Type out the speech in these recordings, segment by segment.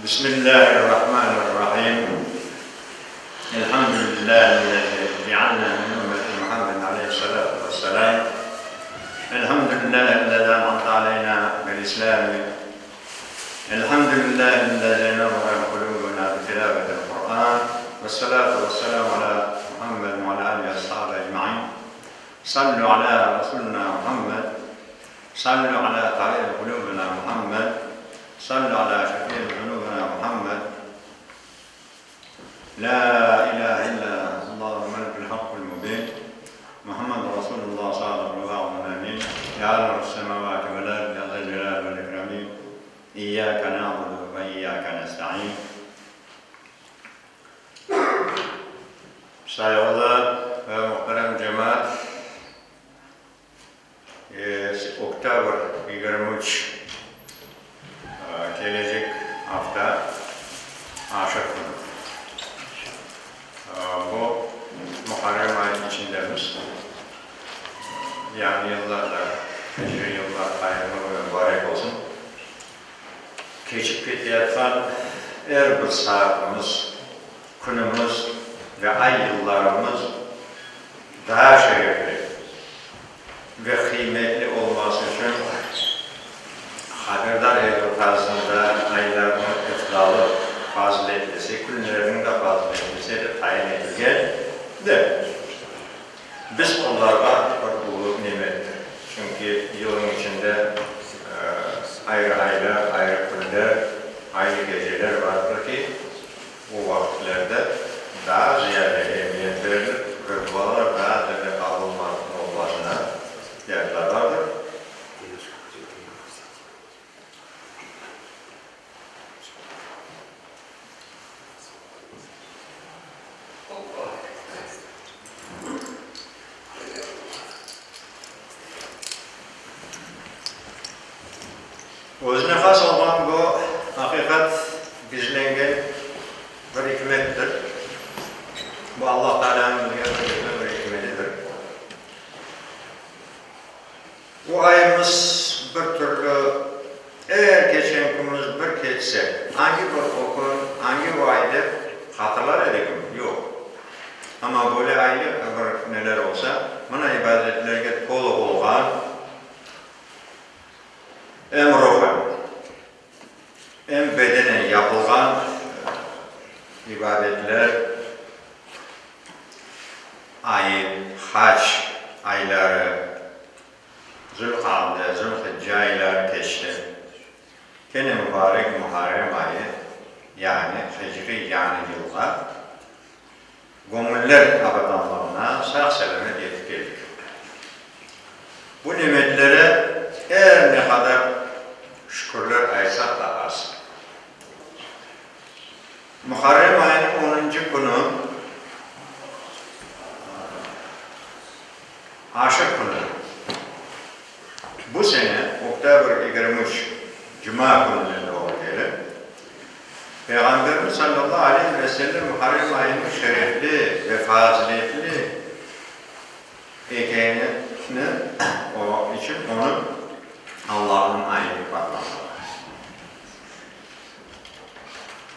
Bismillahirrahmanirrahim. Elhamdülillahi cealna min ümmeti Muhammed aleyhissalatu vesselam. Elhamdülillahi lezî an'amta aleyna bil-İslam. Elhamdülillahi lezî nevvere kulûbuna bi tilâvetil Kur'an. Vessalatu vesselamu ala Muhammed ve ala âlihi ve ashabihi ecmaîn. Sallu ala Resulina Muhammed. Sallu ala tahir kulûbina Muhammed. Sallu ala şefî zunûbina Muhammed. La ilahe illa Allah'u melikul hakkul mubin. Muhammed Resulullah sallallahu aleyhi ve sellem. Ya Rabbus semavati vel ardi ya zel celali vel ikrami. İyyâke na'budu ve iyyâke nesta'in. Saygılı ve muhterem cemaat, Oktober 23 gelecek hafta Aşık günü. Bu Muharrem ayının içindeyiz. Yani yıllarla, hicri yıllar hayırlı ve mübarek olsun. Keçip ketiyatkan her bir saatimiz, günümüz ve ay yıllarımız daha şerefli ve kıymetli olması için haberdar ediyor tarzında ayların iftidalı faziletlisi, günlerinin de faziletlisi de tayin edilgendir. Biz onlarla bir buğuluk nimettir. Çünkü yılın içinde ayrı aylar, ayrı günler, ayrı geceler vardır ki o vakitlerde daha ziyade emniyet verilir ve dualar daha da kabul olmasına yerler vardır. Özüne has olan bu hakikat gizlengen bir hikmettir. Bu Allah Teala'nın bir hikmetidir. Bu ayımız bir türlü eğer geçen günümüz bir geçse, hangi bir okun, hangi bu ayda hatırlar edelim? Yok. Ama böyle ayda bir neler olsa, buna ibadetlerge tolu olgan, hem ruhan, hem bedenen yapılgan ibadetler, ayı, hac ayları, Zülkade, Zülhicce ayları geçti. Gene mübarek Muharrem ayı, yani hicri yani yıllar, gönüller abadanlarına sağ selamet yetip geldik. Bu nimetlere her ne kadar şükürler aysak da az. Muharrem ayının 10. günü Aşık günü. Bu sene Oktober 23 Cuma günlerinde olduğu Peygamberimiz sallallahu aleyhi ve sellem Muharrem ayının şerefli ve faziletli egeğini o için onu Allah'ın ayını patlaması.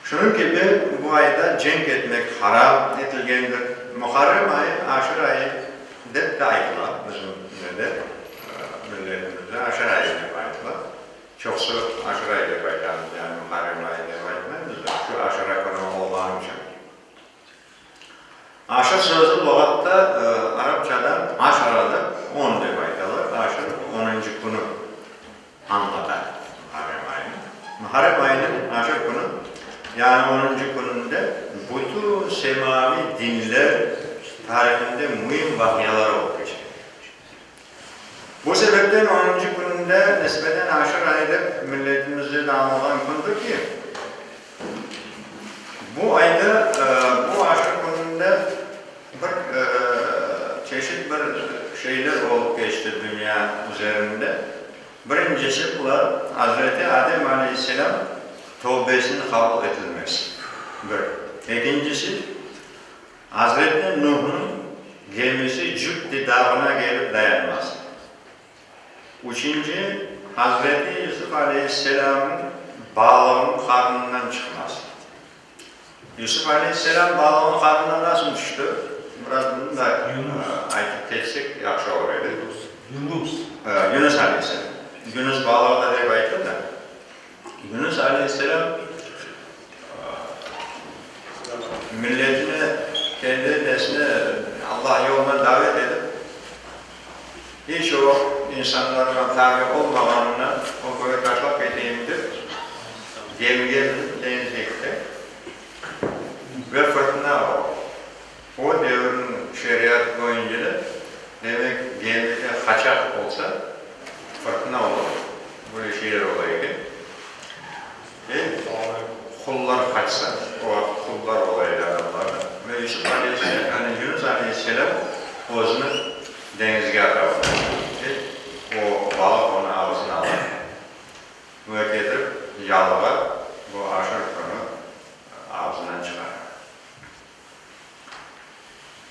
Şunun gibi bu ayda cenk etmek haram edilgendir. Muharrem ayı, Aşır ayı de ayıklar bizim milletimizde Aşır ayı de ayıklar. Çoksu Aşır ayı de ayıklar, yani Muharrem ayı de ayıklar. Şu Aşır'a konu olağan için. Aşır sözü lügatta Arapçadan Aşır'da 10 de ayıklar. Aşır 10. günü anlatan Muharrem ayını. Muharrem ayının Aşır günü, yani 10. gününde bütün semavi dinler tarihinde mühim vakyalar olduğu için. Bu sebepten 10. gününde nispeten Aşır ayında milletimizde de anılan gündür ki bu ayda, bu Aşır gününde bir çeşit bir şeyler olup geçti dünya üzerinde. Birincisi bunlar Hazreti Adem Aleyhisselam tövbesinin kabul edilmesi. İkincisi Hazreti Nuh'un gemisi Cübdi dağına gelip dayanması. Üçüncü Hazreti Yusuf Aleyhisselam'ın balığın karnından çıkmaz. Yusuf Aleyhisselam balığın karnından nasıl düştü? Biraz bunu da aytıp geçsek yaxşı olur idi. Yunus Aleyhisselam. Yunus balığında deb aytıldı da. Yunus Aleyhisselam milletini kendi nesine Allah yoluna davet edip hiç o insanlarla tabi olmalarına o böyle taşlak edeyimdir. Gemiye denizlikte ve fırtına o. O devrin şeriat boyunca da demek gemide kaçak olsa fırtına olur. Böyle şeyler olaydı. Kullar kaçsa, o kullar olaydı adamlarda. Ve Yusuf Aleyhisselam, yani Yunus Aleyhisselam özünü denizge atardı. O balık onu ağzına alır. Böyle getirip yalığa bu aşır konu ağzından çıkar.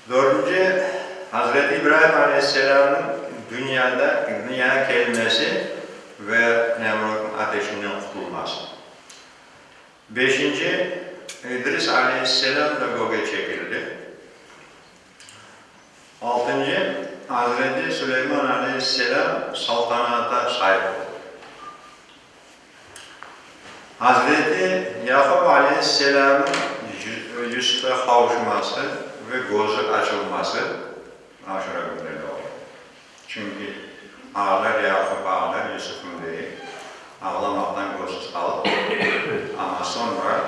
Dördüncü, Hazreti İbrahim Aleyhisselam'ın dünyaya gelmesi ve Nemrut'un ateşinden kurtulması. Beşinci, İdris Aleyhisselam da göğe çekildi. Altıncı, Hazreti Süleyman Aleyhisselam saltanata sahip oldu. Hazreti Yakup Aleyhisselam'ın Yusuf'a kavuşması ve gözü açılması aşırı günlerinde oldu. Çünkü ağlar Yakup ağlar Yusuf'un değil. Ağlamaktan gözsüz kalıp ama sonra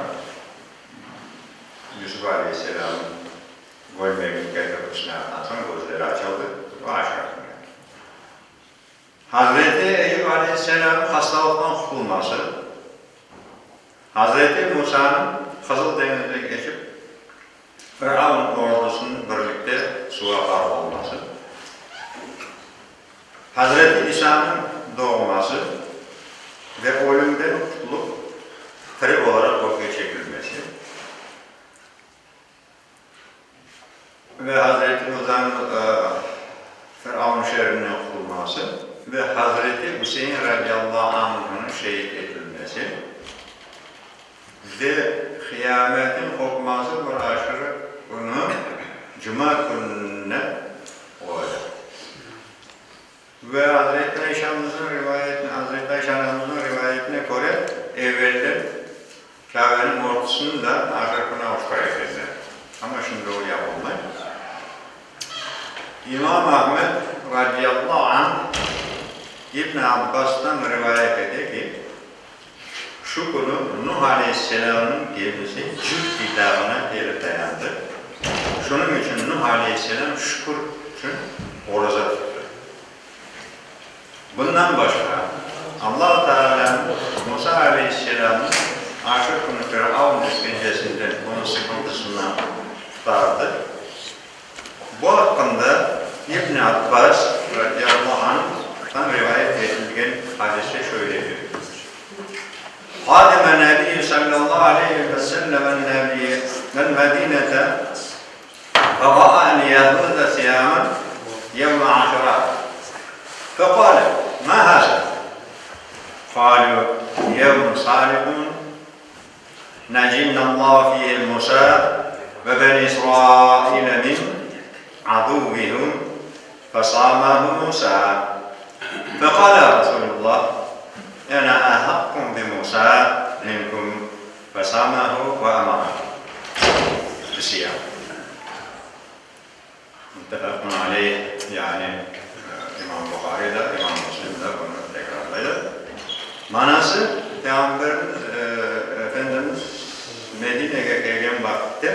Yusuf Aleyhisselam'ın görmeyi getirmişlerden sonra gözleri açıldı. O aşırı günler. Hazreti Eyüp Aleyhisselam'ın hastalıktan kurtulması, Hazreti Musa'nın Kızıldeniz'e geçip Firavun ordusunun birlikte suya garp olması, Hazreti İsa'nın doğması ve ölümden kurtulup garip olarak ortaya çekilmesi ve Hazreti Musa'nın Firavun şerrinden kurtulması ve Hazreti Hüseyin radıyallahu anh'ın şehit edilmesi ve kıyametin kopması bir aşırı bunu Cuma gününe olacak. Ve Hazreti Ayşe'mizin rivayetine göre evvelde Kabe'nin ortasını da aşırına uçkar edildi. Ama şimdi o yapılmıyor. İmam Ahmed radıyallahu anh İbn Abbas'tan rivayet ediyor ki şu konu Nuh Aleyhisselam'ın gemisi Cüd dağına geri dayandı. Şunun için Nuh Aleyhisselam şükür için oruza tuttu. Bundan başka Allah-u Teala'nın Musa Aleyhisselam'ın aşık konu Firavun işkencesinden, onun sıkıntısından tutardı. Bu hakkında İbn Abbas radıyallahu anh'tan rivayet edilgen hadise şöyle diyor. قادم النبي صلى الله عليه وسلم المدينة فرأى اليهود صياما يوم عاشوراء فقال ما هذا؟ قالوا يوم صالح نجينا الله فيه موسى وبني إسرائيل من عدوهم فصامه موسى فقال رسول الله أنا أحق بموسى منكم فصامه وأمره بالصيام متفق عليه yani İmam Bukhari'de, İmam Müslim'de bunu tekrarlaydı. Manası Efendimiz Medine'ye gelgen vakitte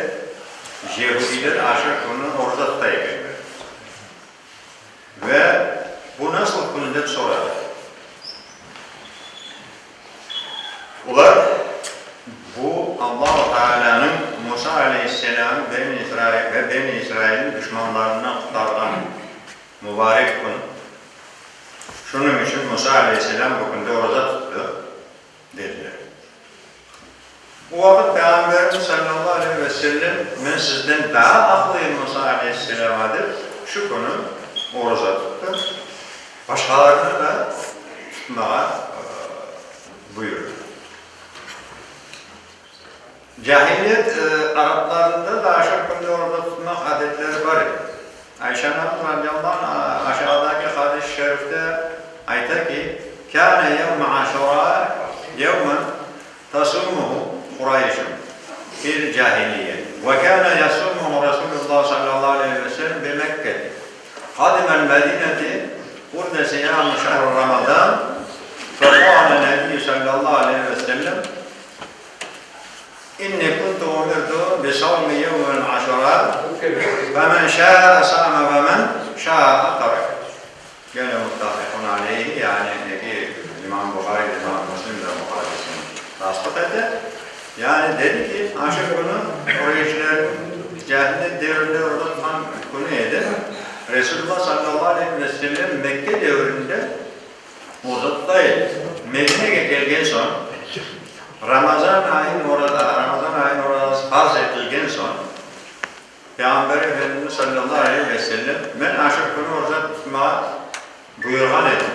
Yahudiler aşırı bunu orada tutayım. Ve bu nasıl bunu sorar. Ular bu Allah-u Teala'nın Musa Aleyhisselam Beni İsrail'in düşmanlarından kurtaran mübarek gün. Şunun için Musa Aleyhisselam bugün de orada tuttu dediler. Bu vakit Peygamberimiz sallallahu aleyhi ve sellem ben sizden daha aklıyım Musa Aleyhisselam'adır. Şu konu orada tuttu. Başkalarına da tutmaya buyurdu. Cahiliyet Araplarında da aşırı orada tutmak adetleri var. Ayşe Hanım radıyallahu anh aşağıdaki hadis-i şerifte ayta ki kâne yevme aşura yevmen tasumuhu Kureyş'un fil cahiliye ve kâne yasumuhu Resulullah sallallahu aleyhi ve sellem bi Mekke'ti kadimel medineti kurde siyâmu şehr Ramazan fekâne nebiyyü sallallahu aleyhi ve sellem İnni kuntu umirtu bi savmi yevmen aşura femen şâ'a sâme ve men şâ'a tarak. Gene muttafakun aleyhi yani İmam Bukhari, İmam Müslim de muhaddisini tasdik etti. Yani dedi ki aşık bunu Kureyşler cahiliyet devrinde orada tutan konuydu. Resulullah sallallahu aleyhi ve sellem Mekke devrinde uzattaydı. Medine'ye gelgen son Ramazan ayının orada farz edilgen son Peygamber Efendimiz sallallahu aleyhi ve sellem men aşık bunu orada tutma buyurgan etti.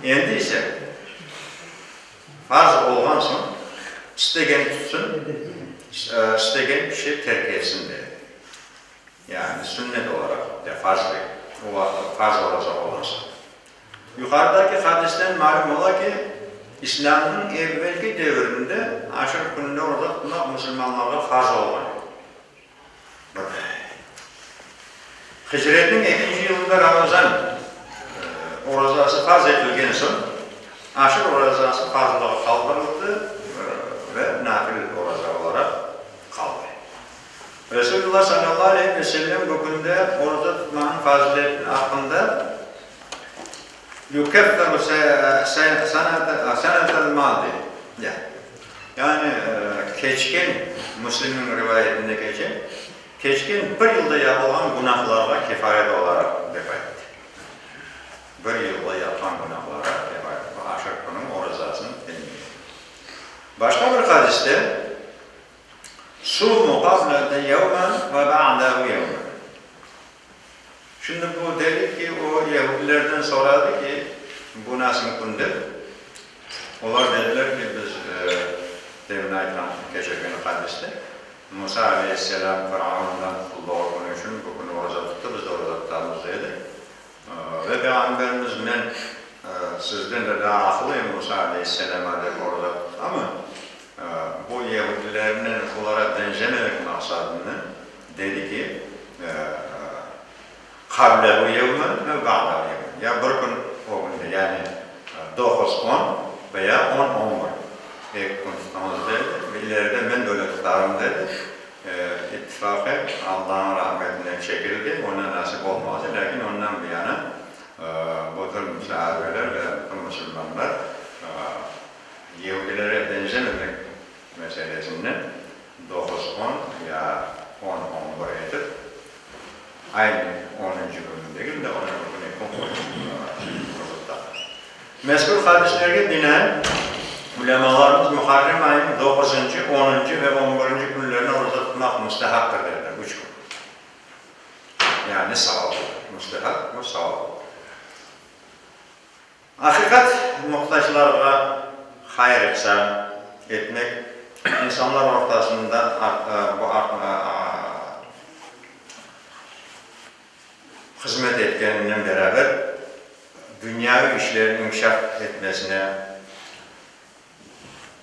Endi ise farz olgan son istegen tutsun, istegen kişi terk etsin dedi. Yani sünnet olarak de farz olacak olmasa. Yukarıdaki hadisten malum ola ki İslam'ın evvelki devrinde aşırı gününde orada tutmak Müslümanlara farz olmalı. Hicretin 2. yılında Ramazan orazası farz edilgen son aşırı orazası farzlığa kaldırıldı ve nafile oraza olarak kaldı. Resulullah sallallahu aleyhi ve sellem bugün de orada tutmanın faziletinin hakkında yukefferu senetel madi. Yani keçkin, Müslim'in rivayetinde geçen, keçkin bir yılda yapılan günahlarla kefaret olarak defa etti. Bir yılda yapılan günahlara kefaret. Bu aşırı bunun orazasını bilmiyor. Başka bir hadiste Sumu qablete yevmen ve ba'dehu yevmen. Şimdi bu dedi ki o Yahudilerden soradı ki bu nasıl gündür? Onlar dediler ki biz demin ayılan geçen günü hadiste Musa aleyhisselam Firavun'dan doğru konuşun, bugün orada tuttu, biz de orada tutarız dedi. Ve Peygamberimiz ben sizden de daha akıllıyım Musa aleyhisselama dedi orada tuttu ama bu Yahudilerinin onlara benzememek maksadını dedi ki kablehu yevmen ve ba'dahu yevmen. Ya bir gün o günde yani 9-10 veya 10-11 ilk gün tutamaz dedi. Ve ileride ben de öyle tutarım dedi. İttifakı Allah'ın rahmetinden çekildi. Ona nasip olmaz. Lakin ondan bir yana bu tür müsahabeler ve bütün Müslümanlar Yahudilere benzememek meselesinden 9-10 ya 10-11 edip aynı 10. bölüm değil de 10. bölüm mezkur hadislerine binaen ulemalarımız Muharrem ayının 9. 10. ve 11. günlerini orada tutmak müstehaktır derler. 3 gün. Yani savab. Müstehak ve savab. Hakikat muhtaçlarına hayır ihsan etmek, insanlar ortasında hizmet etkenle beraber dünyavi işlerin inkişaf etmesine,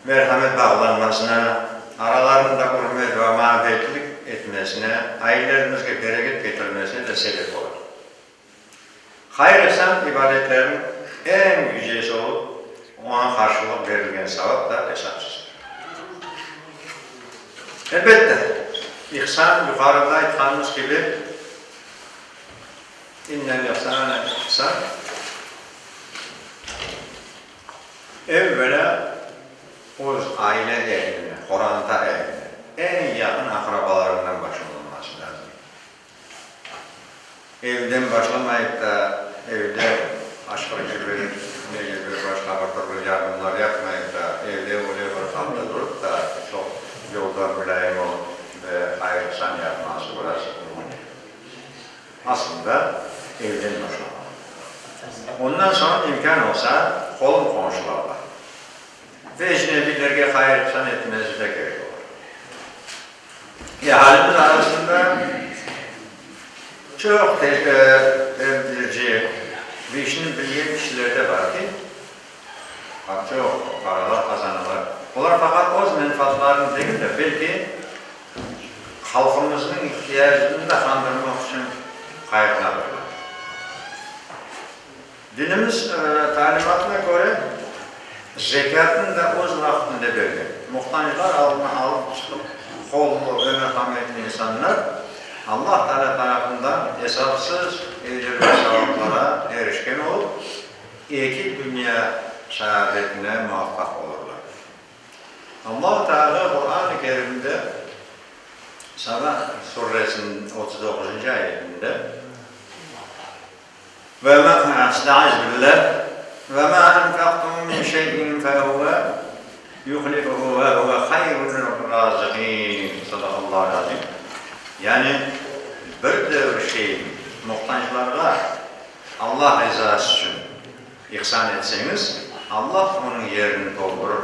merhamet bağlanmasına, aralarında hürmet ve mabetlik etmesine, ailelerinizde bereket getirmesine de sebep olur. Hayır ihsan ibadetlerin en yücesi olup ona karşılık verilgen sevap da hesapsızdır. Elbette ihsan yukarıda aytkanımız gibi İnnel ihsâne ihsân evvela o aile ehline, Kur'an'da ehline, en yakın akrabalarından başlanılması lazım. Evden başlamayıp da evde aşkı gibi, başka bir yardımlar yapmayıp da evde öyle bir kapta durup da çok yolda mülayim olup ve hayır ihsan yapması burası. Aslında evden başlamalı. Ondan sonra imkan olsa kolun komşularla. ve ecnebilerge hayır ihsan etmesi de gerek olur. Halimiz arasında çok tedbirci ve işini bildiği kişiler de var ki çok paralar kazanırlar. Onlar fakat o menfaatlarını değil de belki halkımızın ihtiyacını da kandırmak için hayırlarlar. Dinimiz talimatına göre zekatın da öz vaktinde böyle. Muhtaçlar alıp çıkıp kollu, ömerhametli insanlar Allah Teala tarafından hesapsız ecir ve sevaplara erişken olup iki dünya saadetine muvaffak olurlar. Allah Teala Kur'an-ı Kerim'de Sabah suresinin 39. ayetinde ve ma estaiz billah ve ma enfaktum min şeyin fehuve yuhlifuhu ve huve hayrul razikin. Sadakallahu azim. Yani bir şey muhtaçlarla Allah rızası için ihsan etseniz Allah onun yerini doldurur.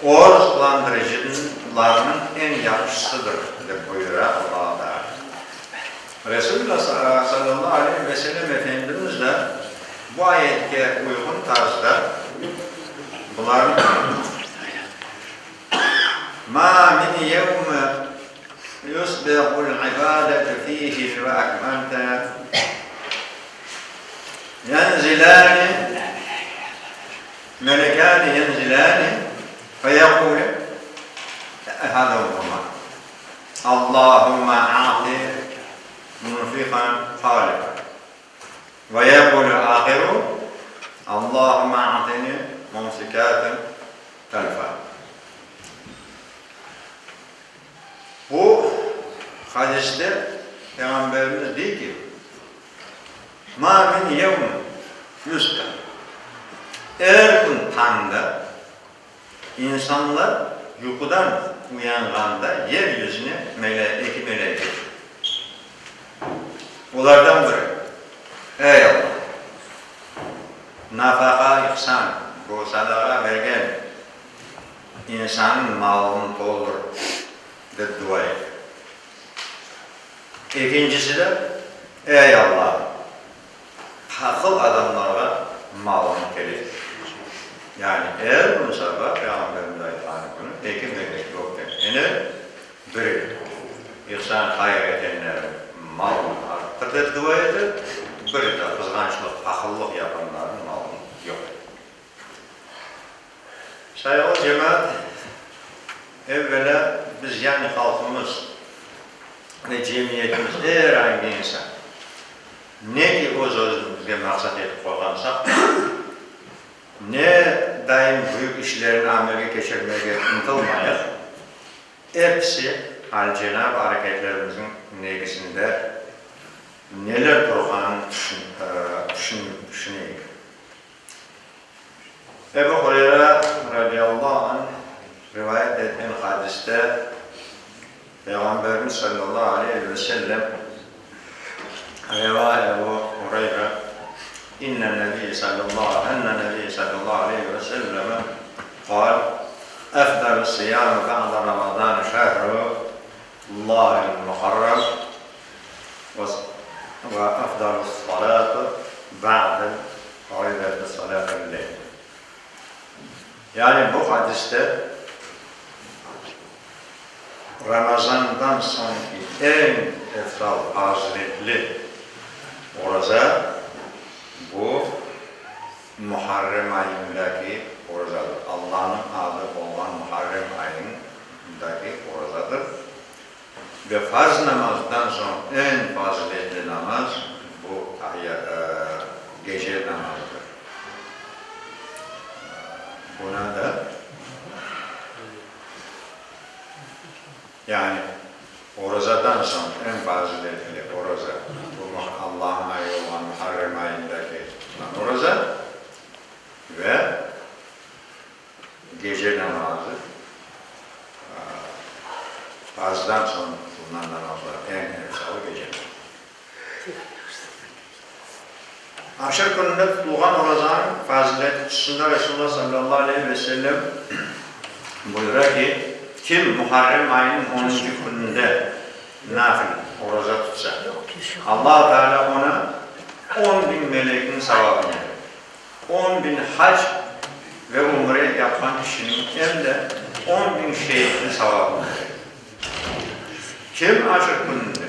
O rızıklandırıcılarının en yakışısıdır diye buyuruyor Allah-u Teala. Resulullah sallallahu aleyhi ve sellem Efendimiz de bu ayete uygun tarzda bunların مَا مِنْ يَوْمَ يُصْبِحُ الْعِبَادَةُ فِيهِ وَأَكْمَلْتَ يَنْزِلَانِ مَلَكَانِ يَنْزِلَانِ فَيَقُولُ هَذَا هُوَ اللهم أعط منفقا خالقا ويقول آخر اللهم أعطني ممسكات تلفا. Bu hadiste Peygamberimiz diyor ki مَا مِنْ يَوْمٍ يُسْبَ Eğer gün tanda insanlar yukudan uyandığında yeryüzüne iki melek geçiyor. Onlardan biri, ey Allah, nafaka ihsan, bu sadaka vergen, insanın malını doldur, de dua et. İkincisi de, ey Allah, hakıl adamlara malını telif. Yani eğer bunu sabah Peygamberimiz Aleyhisselam'ın iki melek yok der. Biri, ihsan hayır edenlerin malını arttır dua eder, biri de kızgançlık, akıllık yapanların malını yok. Sayılı cemaat, evvela biz yani halkımız ve cemiyetimiz herhangi insan ne ki o sözümüzde maksat edip koyarsak, ne daim büyük işlerin amelge geçirmeye ıntılmayız, hepsi Cenab-ı hareketlerimizin negisinde neler durduğunu düşünüyor. Ebu Hureyre radıyallahu anh rivayet eden hadiste Peygamberimiz sallallahu aleyhi ve sellem Ebu Hureyre Nebi sallallahu aleyhi ve sellem قال أفضل الصيام بعد رمضان شهر الله المحرم وأفضل الصلاة بعد عيدة صلاة الليل. Yani bu hadiste Ramazan'dan sonraki en eftal faziletli oruza bu Muharrem ayındaki oruzadır. Allah'ın adı olan Muharrem ayındaki oruzadır. Ve farz namazdan sonra en faziletli namaz bu gece namazıdır. Buna da yani oruzadan sonra en faziletli oruza bu Allah'ın ayı olan Muharrem ayındaki oruza ve gece namazı farzdan sonra bulunan namazlar en efsalı gece. Aşır gününde tutulgan orazanın fazileti hususunda Resulullah sallallahu aleyhi ve sellem buyuruyor ki kim Muharrem ayının 10. gününde nafil oraza tutsa Allah Teala ona 10.000 melekin sevabını verir. 10.000 hac ve umre yapan kişinin hem de 10.000 şehidin sevabını verir. Kim aşır gününde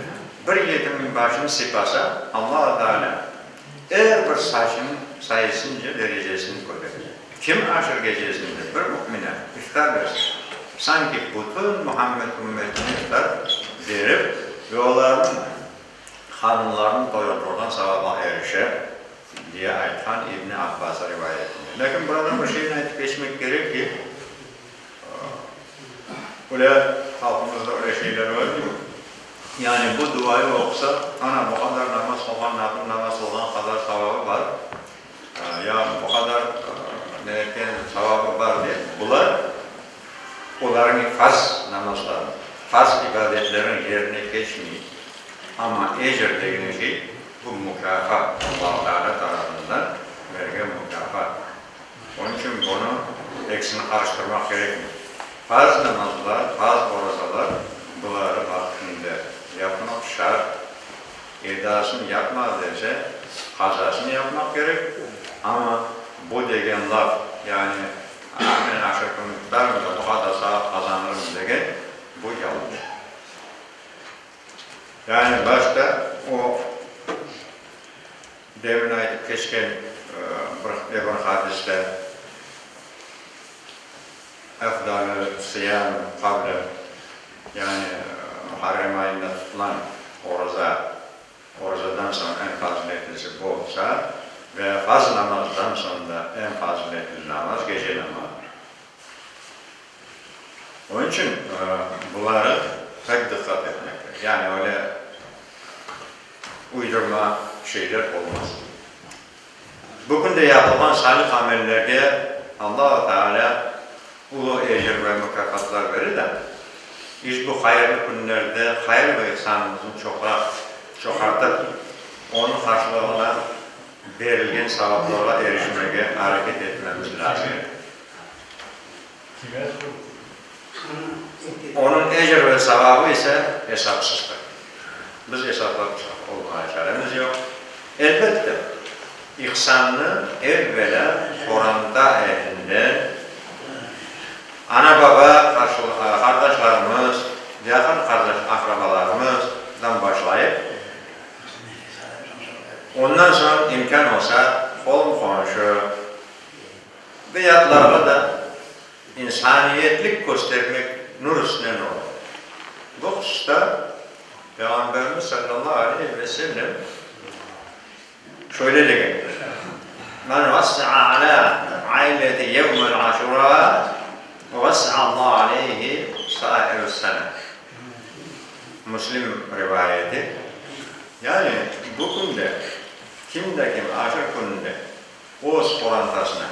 bir yetimin başını sipasa Allah Teala her bir saçının sayısınca derecesini koyar. Kim aşır gecesinde bir mümine iftar versin, sanki bütün Muhammed ümmetine iftar verip ve onların hanımlarının doyurduğundan sevaba erişer diye aytan İbn Abbas'a rivayet edilir. Lakin burada bir şeyin ayıp geçmek gerek ki öyle halkımızda öyle şeyler var değil mi? Yani bu duayı okusa, ana bu kadar namaz olan, namaz olan kadar sevabı var. Ya bu kadar nereden sevabı var diye. Onların farz namazları, farz ibadetlerin yerine geçmiyor. Ama ecir dediğiniz şey, bu mükafat Allah-u Teala tarafından verilen mükafat. Onun için bunu eksini karıştırmak gerekmiyor. Farz namazlar, farz orazalar, bunları vaktinde yapmak şart. İddiasını yapmaz derse, kazasını yapmak gerek. Ama bu degen laf, yani ben aşırı miktarımda bu kadar saat kazanırım degen, bu yanlış. Yani başta o demin ayıp geçken bir hadiste efdal-ı siyam kavle, yani Muharrem ayında tutulan orazadan sonra en faziletlisi bu olsa ve farz namazdan sonra en faziletli namaz gece namazıdır. Onun için bunları pek dikkat etmektir. Yani öyle uydurma şeyler olmaz. Bugün de yapılan salih amellerde Allah-u Teala ulu ecir ve mükafatlar verir de biz bu hayırlı günlerde hayır ve ihsanımızın çok artık onun karşılığına verilgen sevaplara erişmeye hareket etmemiz lazım. Onun ecir ve sevabı ise hesapsızdır. Biz hesaplamış olmaya çaremiz yok. Elbette ihsanını evvela Kur'an'da ehlinden ana baba kardeşlerimiz, yakın kardeş akrabalarımızdan başlayıp ondan sonra imkan olsa komşu veyahutlarla da insaniyetlik göstermek nur üstüne olur. Bu hususta Peygamberimiz sallallahu aleyhi ve sellem şöyle dedi: "Men vassa'a ala aileti yevmel aşura vassa'a Allah aleyhi sa'irus sene." Müslim rivayeti. Yani bugün de kim aşır gününde Oğuz Kur'an'tasına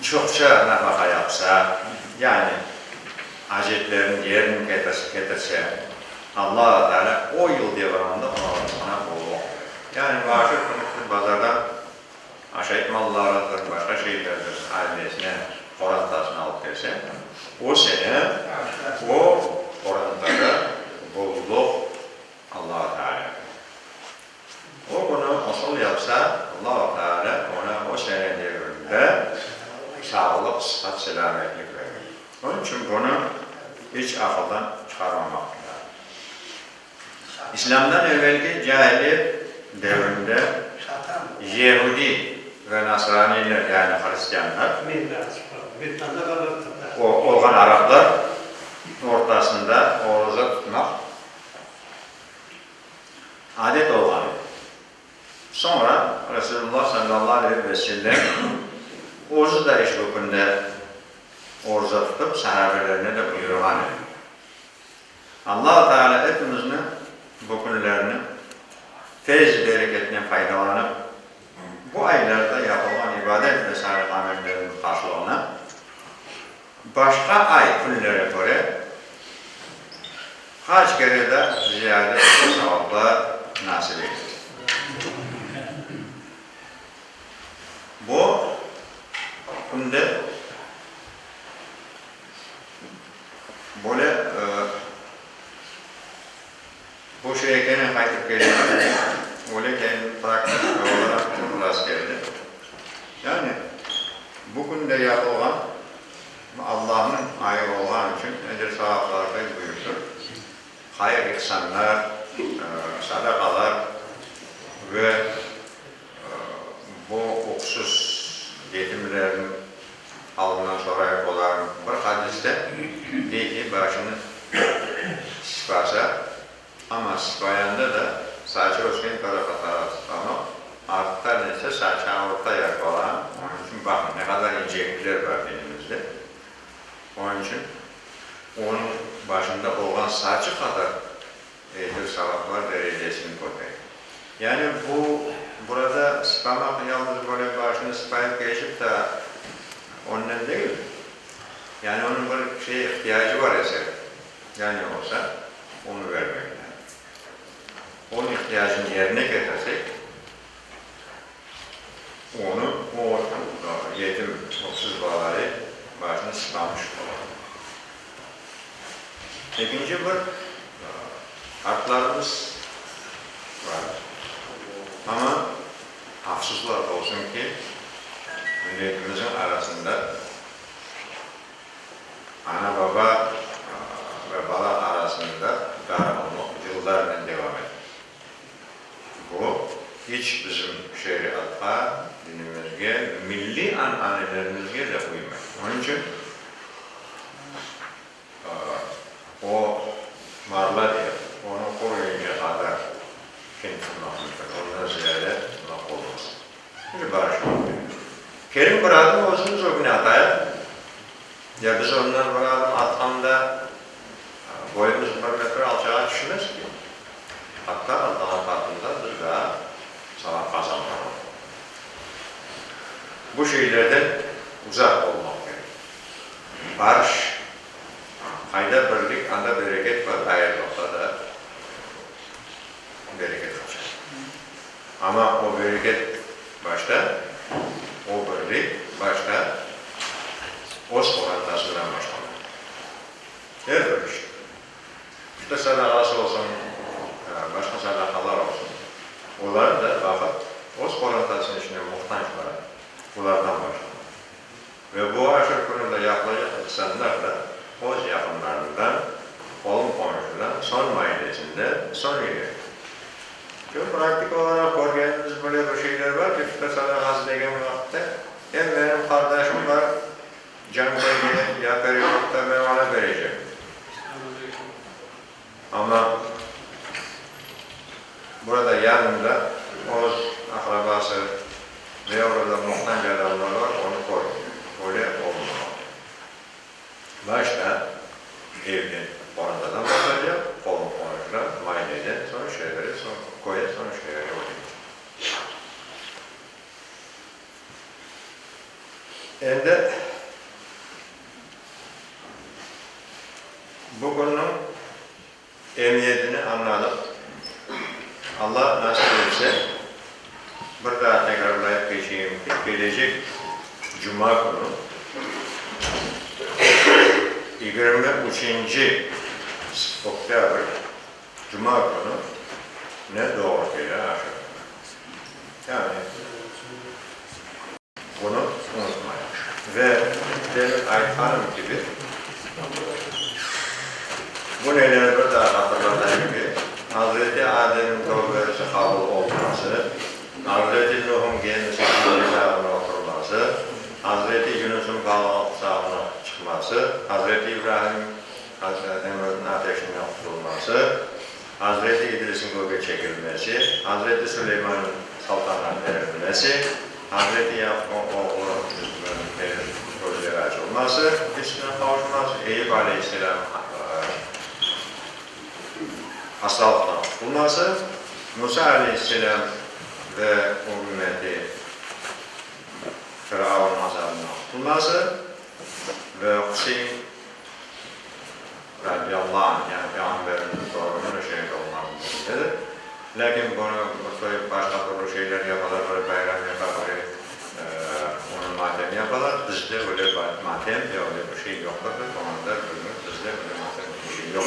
çokça nafaka yapsa, yani hacetlerin yerini getirse, Allah-u Teala o yıl devamında ona bol. Yani aşır günü pazarda aşağıt mallarıdır, başka şeylerdir, ailesine Kur'an'tasına alıp gelse, o sene o Kur'an'tada bolluk Allah-u Teala. O bunu asıl yapsa Allah-u Teala ona o sene devrinde sağlık, sıhhat, selametlik verir. Onun için bunu hiç akıldan çıkarmamak lazım. İslam'dan evvelki cahiliyet devrinde Yahudi ve Nasraniler, yani Hristiyanlar, olgan Araplar ortasında oruza tutmak adet olgan. Sonra Resulullah sallallahu aleyhi ve sellem orucu da iş bugünde oruza tutup sahabelerine de buyurgan. Allah-u Teala hepimizin bu günlerini feyz bereketinden faydalanıp bu aylarda yapılan ibadet ve salih amellerin karşılığına başka ay günlere göre kaç kere de ziyade sevaplar nasip edilir. günde böyle bu şeye gene kayıp geliyor. Öyle kendi praktik olarak rast geldi. Yani bugün de yapılan Allah'ın ayı olan için ecir sahipleri buyurdu. Hayır ihsanlar, sadakalar ve bu oksuz yetimlerin alından sonra olan bir hadiste değil ki başını şifasa ama şifayanda da saçı olsun tarafa ama artta neyse saçı orta yer falan. Onun için bakın ne kadar incelikler var elimizde. Onun için onun başında olan saçı kadar ecir savaplar derecesini koyuyor. Yani burada sıpamak yalnız böyle başını sıpayıp geçip de ondan değil. Yani onun bir şeye ihtiyacı var eser. Yani olsa onu vermek lazım. Onun ihtiyacını yerine getirsek onu, o yetim, oksuz bağları başını sıpamış olur. İkinci bir haklarımız var. Ama hafızlar olsun ki milletimizin arasında ana baba ve bala arasında dar olmak yıllarla devam eder. Bu hiç bizim şeriata, dinimizge, milli ananelerimizge de uymuyor. Onun için o varlar ya, onu koruyunca kadar kim tutmaklıdır, ondan ziyade tutmak olmaz. Bir barışmak gerekiyor. Kerim bir adım olsunuz o gün ataya. Ya biz ondan bir adım atanda boyumuz bir metre alçağa düşmez ki. Hatta Allah'ın katında biz daha sana kazanmalıyız. Bu şeylerden uzak olmak gerekiyor. Barış, hayda birlik, anda bereket var, ayrılıkta da bereket olacak. Ama o bereket başta, o birlik başta Oz orantasından başlanır. Her bir şey. İşte sadakası olsun, başka sadakalar olsun. Onlar da bakıp Oz orantasının içine muhtaçlar. Bunlardan başlanır. Ve bu aşırı konuda yapılacak insanlar da Oz yakınlarından, olum komşudan son mailesinde son üye. Çok praktik olarak görgenimiz böyle bir şeyler var ki işte sadakası degen vakitte hem benim kardeşim var, can koyuyor, ya periyodda ben ona vereceğim. Ama burada yanında Oz akrabası ve orada muhtaç adamlar var, onu koyuyor. Öyle olmuyor. Başta evde orandadan bakacak, kolun konuşlar, maileden sonra şeyleri, sonra koya, sonra şeyleri olacak. Şimdi bu konunun emniyetini anladık. Allah nasip etse bir daha tekrarlayıp geçeyim ki gelecek Cuma günü 23. Oktyabr Cuma günü ne doğru geliyor aşağı. Yani bunu unutmayın. Ve demin Ayet Hanım gibi bu neler bir daha hatırlatayım ki Hazreti Adem'in tövbesi kabul olması, Hazreti Nuh'un kendisi sağına oturması, Hazreti Yunus'un balık sağına çıkması, Hazreti İbrahim Nemrut'un ateşinden kurtulması, Hazreti İdris'in göğe çekilmesi, Hazreti Süleyman'ın saltanat verilmesi, Hazreti Yakup'un gözleri açılması, üstüne kavuşması, Eyüp Aleyhisselam hastalıktan kurtulması, Musa Aleyhisselam ve ümmeti Firavun azabından kurtulması ve Hüseyin radiyallahu anh, yani Peygamberimizin torununun şehit olmasıdır. Lakin bunu başka türlü şeyler yaparlar, böyle bayram yaparlar, onun madeni yaparlar. Biz bizde öyle matem ve öyle bir şey yoktur. Onlar bizde öyle matem bir şey yok.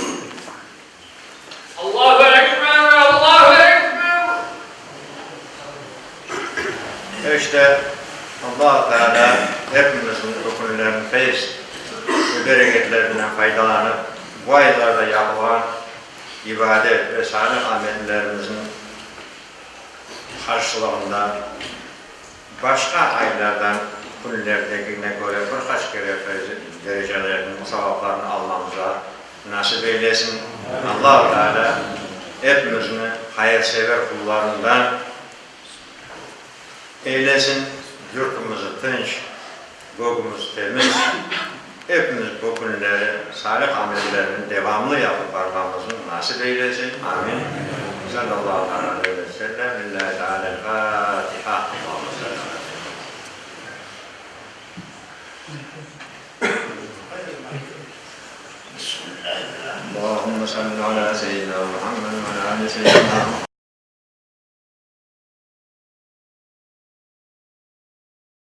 Allahu Ekber, Allahu Ekber. İşte Allah Teala hepimizin rukunlarının feyiz ve bereketlerinden faydalanıp bu aylarda yapılan ibadet ve salih amellerimizin karşılığında başka aylardan kullerdekine göre birkaç kere derecelerinin, sevaplarını almamıza nasip eylesin. Allah-u Teala hepimizin hayırsever kullarından eylesin. Yurtumuzu tinç, göğümüz temiz. Hepimiz bu günleri salih amellerinin devamlı yapıp varmamızın nasip eylesin. Amin. Sallallahu aleyhi ve sellem. Lillahi Teala'l-Fatiha. Allahümme salli ala seyyidina Muhammed ve ala seyyidina Muhammed.